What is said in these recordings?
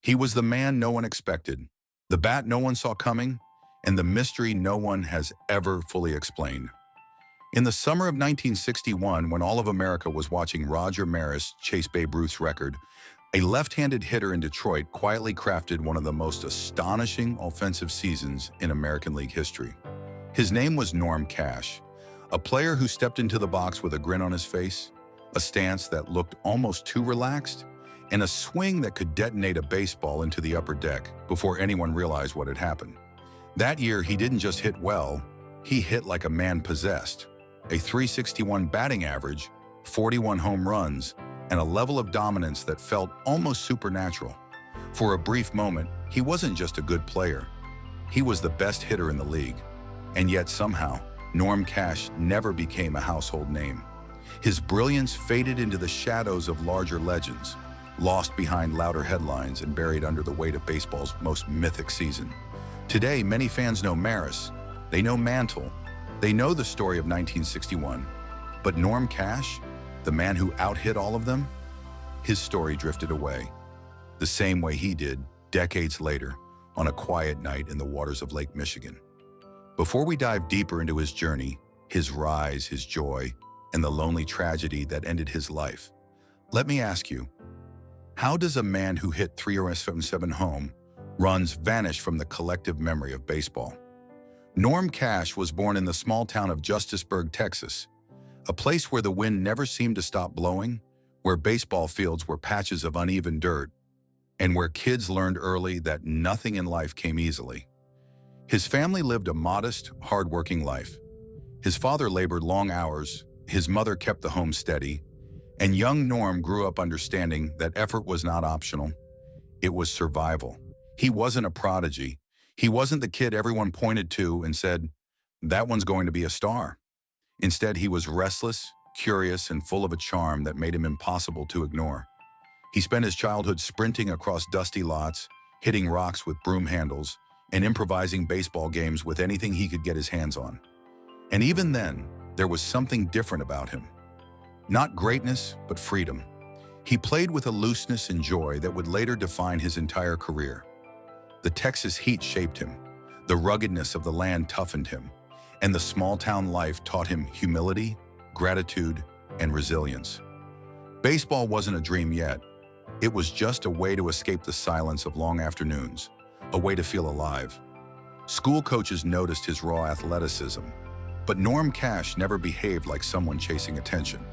He was the man no one expected, the bat no one saw coming, and the mystery no one has ever fully explained. In the summer of 1961, when all of America was watching Roger Maris chase Babe Ruth's record, a left-handed hitter in Detroit quietly crafted one of the most astonishing offensive seasons in American League history. His name was Norm Cash, a player who stepped into the box with a grin on his face, a stance that looked almost too relaxed, and a swing that could detonate a baseball into the upper deck before anyone realized what had happened. That year, he didn't just hit well, he hit like a man possessed. A .361 batting average, 41 home runs, and a level of dominance that felt almost supernatural. For a brief moment, he wasn't just a good player. He was the best hitter in the league. And yet somehow, Norm Cash never became a household name. His brilliance faded into the shadows of larger legends, lost behind louder headlines and buried under the weight of baseball's most mythic season. Today, many fans know Maris, they know Mantle, they know the story of 1961. But Norm Cash, the man who out-hit all of them, his story drifted away, the same way he did decades later on a quiet night in the waters of Lake Michigan. Before we dive deeper into his journey, his rise, his joy, and the lonely tragedy that ended his life, let me ask you, how does a man who hit 377 home runs vanish from the collective memory of baseball? Norm Cash was born in the small town of Justisburg, Texas, a place where the wind never seemed to stop blowing, where baseball fields were patches of uneven dirt, and where kids learned early that nothing in life came easily. His family lived a modest, hard-working life. His father labored long hours, his mother kept the home steady, and young Norm grew up understanding that effort was not optional. It was survival. He wasn't a prodigy. He wasn't the kid everyone pointed to and said, "That one's going to be a star." Instead, he was restless, curious, and full of a charm that made him impossible to ignore. He spent his childhood sprinting across dusty lots, hitting rocks with broom handles, and improvising baseball games with anything he could get his hands on. And even then, there was something different about him. Not greatness, but freedom. He played with a looseness and joy that would later define his entire career. The Texas heat shaped him, the ruggedness of the land toughened him, and the small-town life taught him humility, gratitude, and resilience. Baseball wasn't a dream yet. It was just a way to escape the silence of long afternoons, a way to feel alive. School coaches noticed his raw athleticism, but Norm Cash never behaved like someone chasing attention.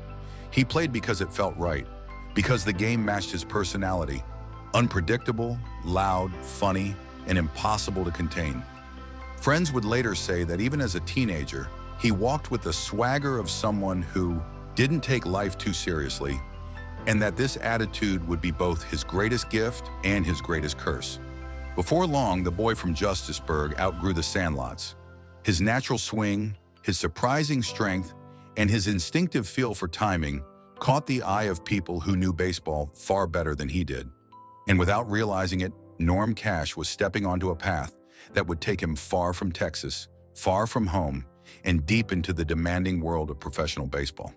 He played because it felt right, because the game matched his personality, unpredictable, loud, funny, and impossible to contain. Friends would later say that even as a teenager, he walked with the swagger of someone who didn't take life too seriously, and that this attitude would be both his greatest gift and his greatest curse. Before long, the boy from Justisburg outgrew the sandlots. His natural swing, his surprising strength, and his instinctive feel for timing caught the eye of people who knew baseball far better than he did. And without realizing it, Norm Cash was stepping onto a path that would take him far from Texas, far from home, and deep into the demanding world of professional baseball.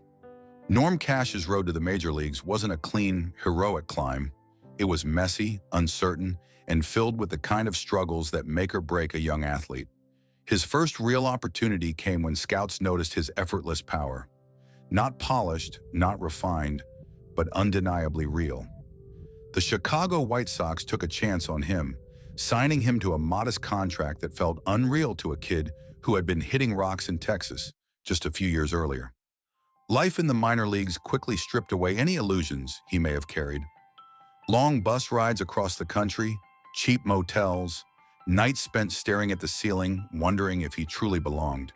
Norm Cash's road to the major leagues wasn't a clean, heroic climb. It was messy, uncertain, and filled with the kind of struggles that make or break a young athlete. His first real opportunity came when scouts noticed his effortless power. Not polished, not refined, but undeniably real. The Chicago White Sox took a chance on him, signing him to a modest contract that felt unreal to a kid who had been hitting rocks in Texas just a few years earlier. Life in the minor leagues quickly stripped away any illusions he may have carried. Long bus rides across the country, cheap motels, nights spent staring at the ceiling, wondering if he truly belonged.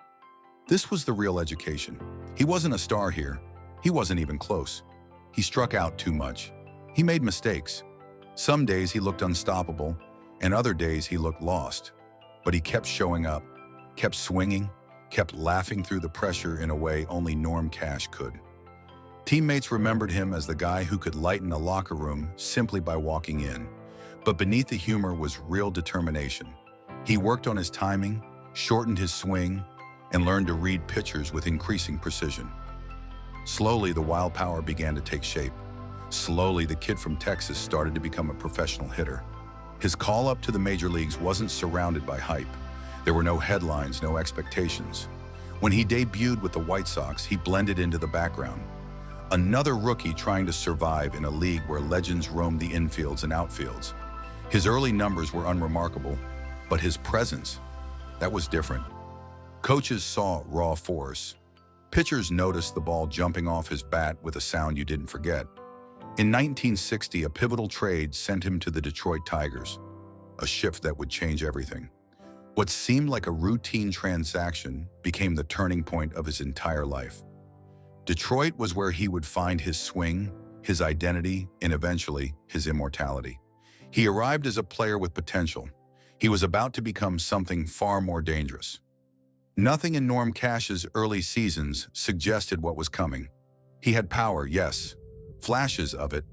This was the real education. He wasn't a star here. He wasn't even close. He struck out too much. He made mistakes. Some days he looked unstoppable, and other days he looked lost. But he kept showing up, kept swinging, kept laughing through the pressure in a way only Norm Cash could. Teammates remembered him as the guy who could lighten a locker room simply by walking in. But beneath the humor was real determination. He worked on his timing, shortened his swing, and learned to read pitchers with increasing precision. Slowly, the wild power began to take shape. Slowly, the kid from Texas started to become a professional hitter. His call up to the major leagues wasn't surrounded by hype. There were no headlines, no expectations. When he debuted with the White Sox, he blended into the background. Another rookie trying to survive in a league where legends roamed the infields and outfields. His early numbers were unremarkable, but his presence, that was different. Coaches saw raw force. Pitchers noticed the ball jumping off his bat with a sound you didn't forget. In 1960, a pivotal trade sent him to the Detroit Tigers, a shift that would change everything. What seemed like a routine transaction became the turning point of his entire life. Detroit was where he would find his swing, his identity, and eventually his immortality. He arrived as a player with potential. He was about to become something far more dangerous. Nothing in Norm Cash's early seasons suggested what was coming. He had power, yes, flashes of it,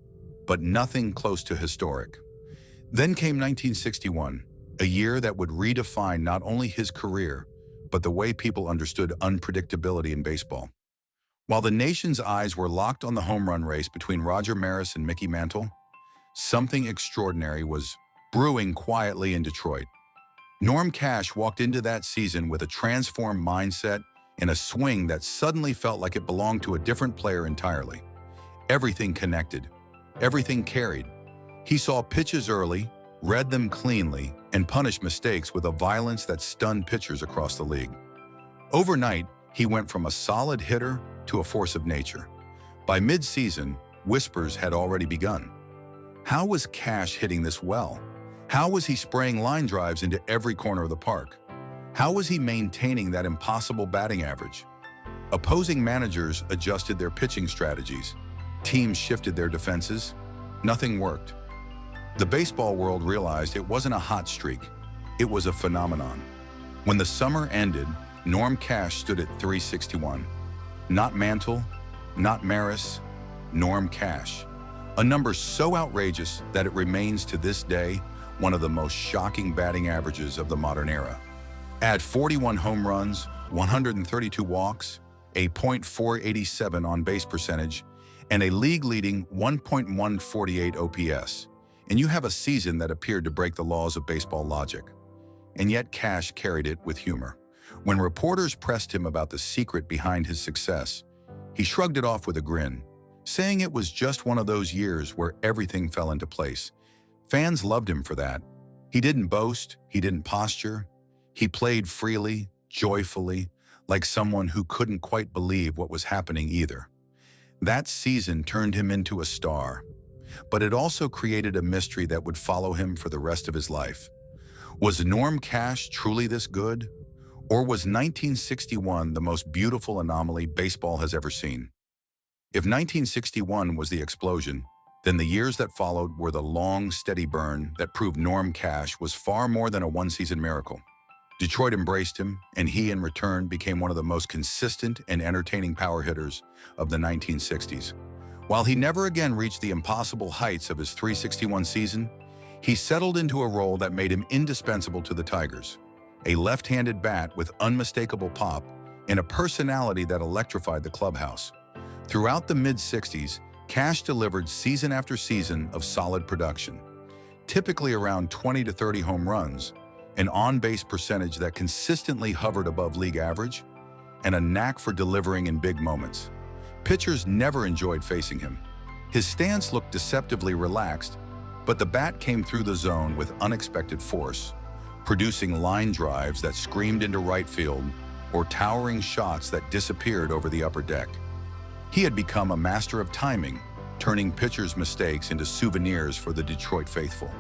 but nothing close to historic. Then came 1961, a year that would redefine not only his career, but the way people understood unpredictability in baseball. While the nation's eyes were locked on the home run race between Roger Maris and Mickey Mantle, something extraordinary was brewing quietly in Detroit. Norm Cash walked into that season with a transformed mindset and a swing that suddenly felt like it belonged to a different player entirely. Everything connected, everything carried. He saw pitches early, read them cleanly, and punished mistakes with a violence that stunned pitchers across the league. Overnight, he went from a solid hitter to a force of nature. By mid-season, whispers had already begun. How was Cash hitting this well? How was he spraying line drives into every corner of the park? How was he maintaining that impossible batting average? Opposing managers adjusted their pitching strategies. Teams shifted their defenses. Nothing worked. The baseball world realized it wasn't a hot streak. It was a phenomenon. When the summer ended, Norm Cash stood at 361. Not Mantle, not Maris, Norm Cash. A number so outrageous that it remains to this day one of the most shocking batting averages of the modern era. Add 41 home runs, 132 walks, a .487 on-base percentage, and a league-leading 1.148 OPS, and you have a season that appeared to break the laws of baseball logic. And yet Cash carried it with humor. When reporters pressed him about the secret behind his success, he shrugged it off with a grin, saying it was just one of those years where everything fell into place. Fans loved him for that. He didn't boast, he didn't posture. He played freely, joyfully, like someone who couldn't quite believe what was happening either. That season turned him into a star, but it also created a mystery that would follow him for the rest of his life. Was Norm Cash truly this good? Or was 1961 the most beautiful anomaly baseball has ever seen? If 1961 was the explosion, then the years that followed were the long, steady burn that proved Norm Cash was far more than a one-season miracle. Detroit embraced him, and he in return became one of the most consistent and entertaining power hitters of the 1960s. While he never again reached the impossible heights of his 361 season, he settled into a role that made him indispensable to the Tigers. A left-handed bat with unmistakable pop and a personality that electrified the clubhouse. Throughout the mid-60s, Cash delivered season after season of solid production, typically around 20 to 30 home runs, an on-base percentage that consistently hovered above league average, and a knack for delivering in big moments. Pitchers never enjoyed facing him. His stance looked deceptively relaxed, but the bat came through the zone with unexpected force, producing line drives that screamed into right field or towering shots that disappeared over the upper deck. He had become a master of timing, turning pitchers' mistakes into souvenirs for the Detroit faithful.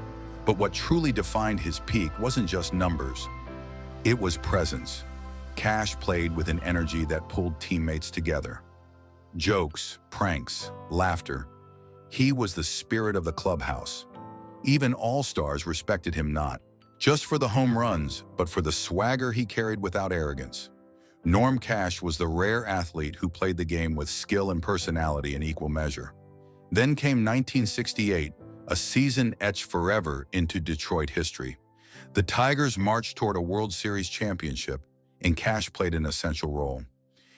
But what truly defined his peak wasn't just numbers. It was presence. Cash played with an energy that pulled teammates together. Jokes, pranks, laughter. He was the spirit of the clubhouse. Even all-stars respected him not just for the home runs, but for the swagger he carried without arrogance. Norm Cash was the rare athlete who played the game with skill and personality in equal measure. Then came 1968, a season etched forever into Detroit history. The Tigers marched toward a World Series championship, and Cash played an essential role.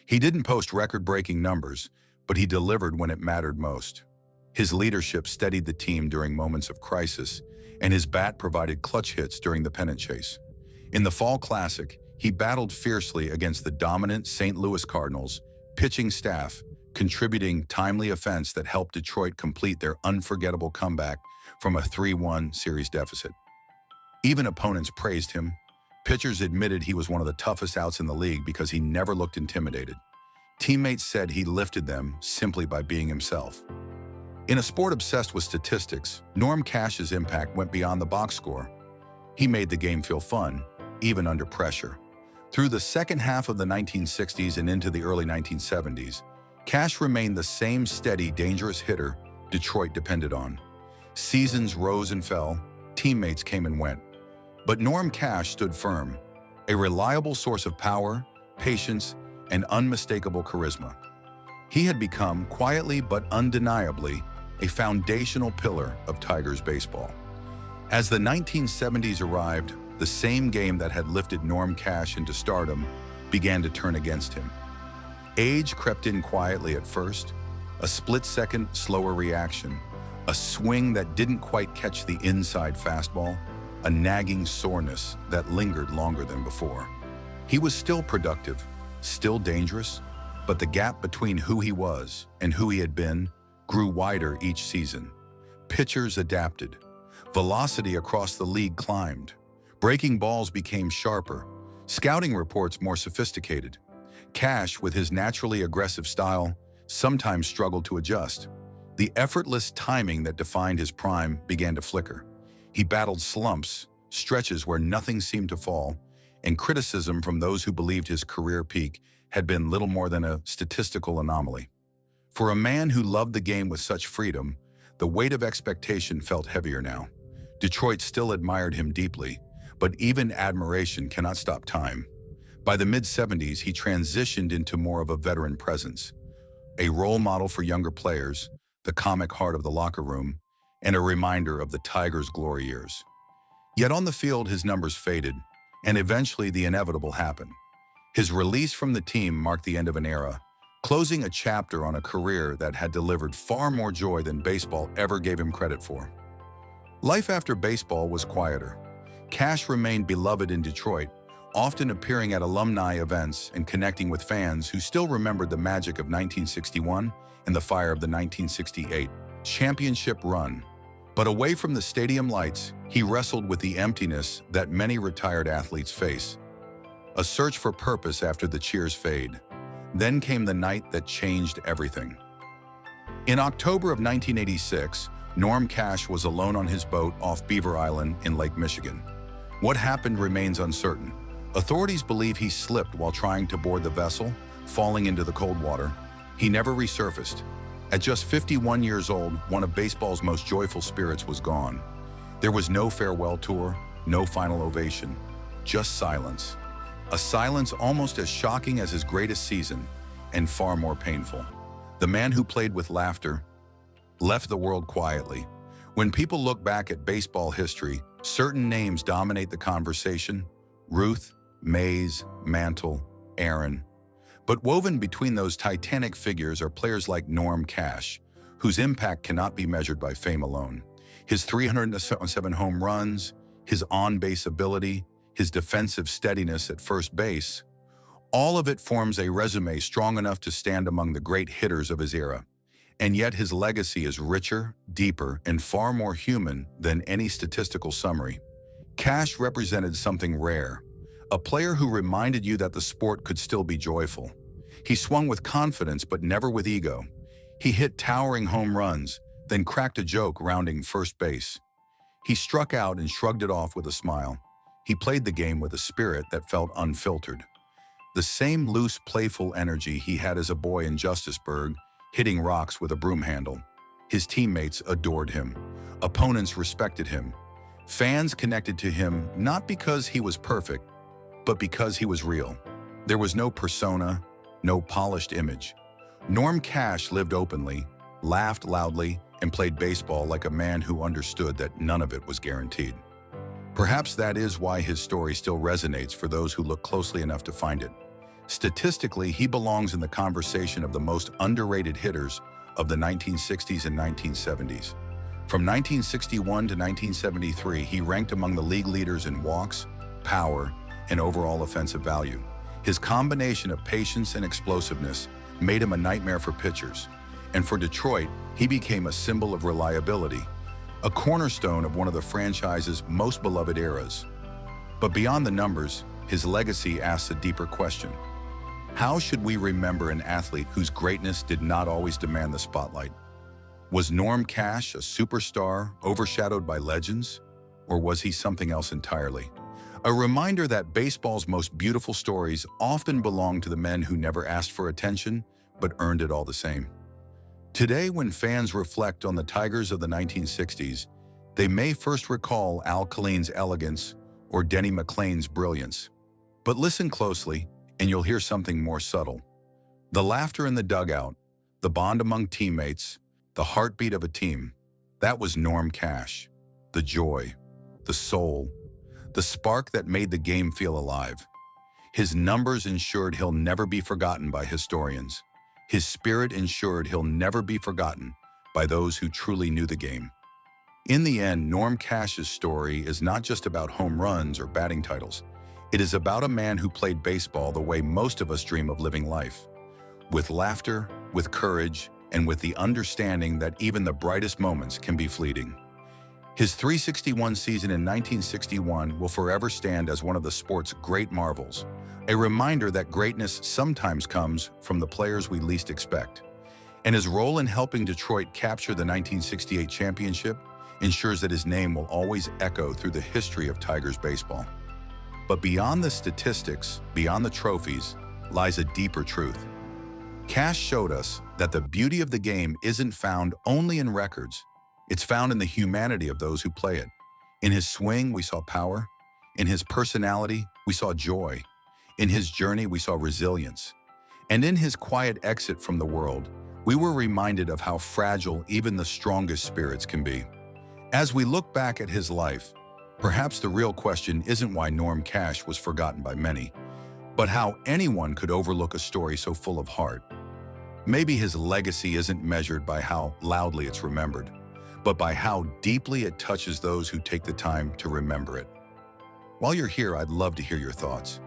He didn't post record-breaking numbers, but he delivered when it mattered most. His leadership steadied the team during moments of crisis, and his bat provided clutch hits during the pennant chase. In the Fall Classic, he battled fiercely against the dominant St. Louis Cardinals pitching staff, contributing timely offense that helped Detroit complete their unforgettable comeback from a 3-1 series deficit. Even opponents praised him. Pitchers admitted he was one of the toughest outs in the league because he never looked intimidated. Teammates said he lifted them simply by being himself. In a sport obsessed with statistics, Norm Cash's impact went beyond the box score. He made the game feel fun, even under pressure. Through the second half of the 1960s and into the early 1970s, Cash remained the same steady, dangerous hitter Detroit depended on. Seasons rose and fell, teammates came and went. But Norm Cash stood firm, a reliable source of power, patience, and unmistakable charisma. He had become, quietly but undeniably, a foundational pillar of Tigers baseball. As the 1970s arrived, the same game that had lifted Norm Cash into stardom began to turn against him. Age crept in quietly at first, a split-second slower reaction, a swing that didn't quite catch the inside fastball, a nagging soreness that lingered longer than before. He was still productive, still dangerous, but the gap between who he was and who he had been grew wider each season. Pitchers adapted. Velocity across the league climbed. Breaking balls became sharper. Scouting reports more sophisticated. Cash, with his naturally aggressive style, sometimes struggled to adjust. The effortless timing that defined his prime began to flicker. He battled slumps, stretches where nothing seemed to fall, and criticism from those who believed his career peak had been little more than a statistical anomaly. For a man who loved the game with such freedom, the weight of expectation felt heavier now. Detroit still admired him deeply, but even admiration cannot stop time. By the mid-70s, he transitioned into more of a veteran presence, a role model for younger players, the comic heart of the locker room, and a reminder of the Tigers' glory years. Yet on the field, his numbers faded, and eventually the inevitable happened. His release from the team marked the end of an era, closing a chapter on a career that had delivered far more joy than baseball ever gave him credit for. Life after baseball was quieter. Cash remained beloved in Detroit, often appearing at alumni events and connecting with fans who still remembered the magic of 1961 and the fire of the 1968 championship run. But away from the stadium lights, he wrestled with the emptiness that many retired athletes face. A search for purpose after the cheers fade. Then came the night that changed everything. In October of 1986, Norm Cash was alone on his boat off Beaver Island in Lake Michigan. What happened remains uncertain. Authorities believe he slipped while trying to board the vessel, falling into the cold water. He never resurfaced. At just 51 years old, one of baseball's most joyful spirits was gone. There was no farewell tour, no final ovation, just silence. A silence almost as shocking as his greatest season, and far more painful. The man who played with laughter left the world quietly. When people look back at baseball history, certain names dominate the conversation: Ruth, Mays, Mantle, Aaron. But woven between those titanic figures are players like Norm Cash, whose impact cannot be measured by fame alone. His 307 home runs, his on-base ability, his defensive steadiness at first base, all of it forms a resume strong enough to stand among the great hitters of his era. And yet his legacy is richer, deeper, and far more human than any statistical summary. Cash represented something rare, a player who reminded you that the sport could still be joyful. He swung with confidence but never with ego. He hit towering home runs, then cracked a joke rounding first base. He struck out and shrugged it off with a smile. He played the game with a spirit that felt unfiltered. The same loose, playful energy he had as a boy in Justisburg, hitting rocks with a broom handle. His teammates adored him. Opponents respected him. Fans connected to him not because he was perfect, but because he was real. There was no persona, no polished image. Norm Cash lived openly, laughed loudly, and played baseball like a man who understood that none of it was guaranteed. Perhaps that is why his story still resonates for those who look closely enough to find it. Statistically, he belongs in the conversation of the most underrated hitters of the 1960s and 1970s. From 1961 to 1973, he ranked among the league leaders in walks, power, and overall offensive value. His combination of patience and explosiveness made him a nightmare for pitchers. And for Detroit, he became a symbol of reliability, a cornerstone of one of the franchise's most beloved eras. But beyond the numbers, his legacy asks a deeper question. How should we remember an athlete whose greatness did not always demand the spotlight? Was Norm Cash a superstar overshadowed by legends? Or was he something else entirely? A reminder that baseball's most beautiful stories often belong to the men who never asked for attention, but earned it all the same. Today, when fans reflect on the Tigers of the 1960s, they may first recall Al Killeen's elegance or Denny McLain's brilliance. But listen closely, and you'll hear something more subtle. The laughter in the dugout, the bond among teammates, the heartbeat of a team, that was Norm Cash. The joy, the soul, the spark that made the game feel alive. His numbers ensured he'll never be forgotten by historians. His spirit ensured he'll never be forgotten by those who truly knew the game. In the end, Norm Cash's story is not just about home runs or batting titles. It is about a man who played baseball the way most of us dream of living life. With laughter, with courage, and with the understanding that even the brightest moments can be fleeting. His .361 season in 1961 will forever stand as one of the sport's great marvels, a reminder that greatness sometimes comes from the players we least expect. And his role in helping Detroit capture the 1968 championship ensures that his name will always echo through the history of Tigers baseball. But beyond the statistics, beyond the trophies, lies a deeper truth. Cash showed us that the beauty of the game isn't found only in records. It's found in the humanity of those who play it. In his swing, we saw power. In his personality, we saw joy. In his journey, we saw resilience. And in his quiet exit from the world, we were reminded of how fragile even the strongest spirits can be. As we look back at his life, perhaps the real question isn't why Norm Cash was forgotten by many, but how anyone could overlook a story so full of heart. Maybe his legacy isn't measured by how loudly it's remembered, but by how deeply it touches those who take the time to remember it. While you're here, I'd love to hear your thoughts.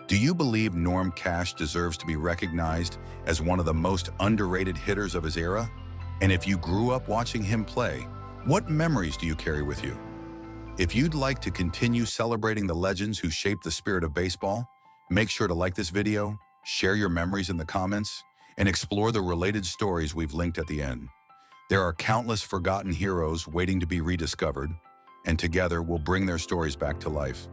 Do you believe Norm Cash deserves to be recognized as one of the most underrated hitters of his era? And if you grew up watching him play, what memories do you carry with you? If you'd like to continue celebrating the legends who shaped the spirit of baseball, make sure to like this video, share your memories in the comments, and explore the related stories we've linked at the end. There are countless forgotten heroes waiting to be rediscovered, and together we'll bring their stories back to life.